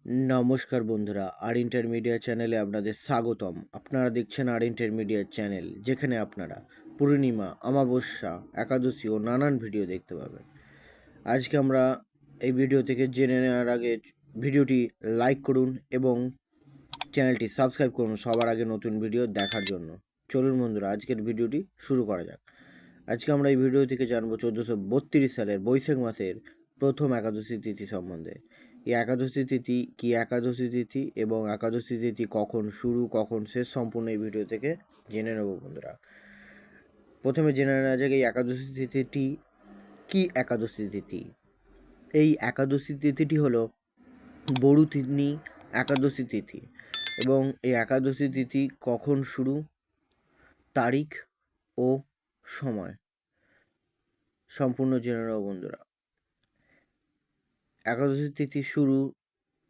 নমস্কার বন্ধুরা, আর ইন্টারমিডিয়েট চ্যানেলে আপনাদের স্বাগতম। আপনারা দেখছেন আর ইন্টারমিডিয়েট চ্যানেল, যেখানে আপনারা পূর্ণিমা, অমাবস্যা, একাদশী ও নানান ভিডিও দেখতে পাবেন। আজকে আমরা এই ভিডিও থেকে জেনে নেওয়ার আগে ভিডিওটি লাইক করুন এবং চ্যানেলটি সাবস্ক্রাইব করুন সবার আগে নতুন ভিডিও দেখার জন্য। চলুন বন্ধুরা, আজকের ভিডিওটি শুরু করা যাক। আজকে আমরা এই ভিডিও থেকে জানবো 1432 সালের বৈশাখ মাসের প্রথম একাদশী তিথি সম্বন্ধে। এই একাদশী তিথি কি একাদশী তিথি এবং একাদশী তিথি কখন শুরু কখন শেষ সম্পূর্ণ এই ভিডিও থেকে জেনে নেব বন্ধুরা। প্রথমে জেনে নেওয়া যাক এই একাদশী তিথিটি কি একাদশী তিথি। এই একাদশী তিথিটি হলো বড়ুতিথি একাদশী তিথি এবং এই একাদশী তিথি কখন শুরু, তারিখ ও সময় সম্পূর্ণ জেনে নেব বন্ধুরা। একাদশী তিথি শুরু,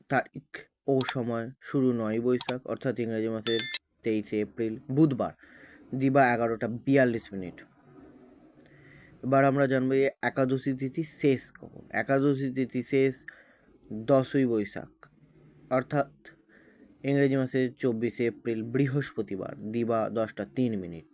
তারিখ ও সময় শুরু 9ই বৈশাখ অর্থাৎ ইংরেজি মাসের 23শে এপ্রিল বুধবার দিবা 11টা 42 মিনিট। এবার আমরা জানবো এই একাদশী তিথি শেষ কখন। একাদশী তিথি শেষ 10ই বৈশাখ অর্থাৎ ইংরেজি মাসের 24শে এপ্রিল বৃহস্পতিবার দিবা 10টা 3 মিনিট।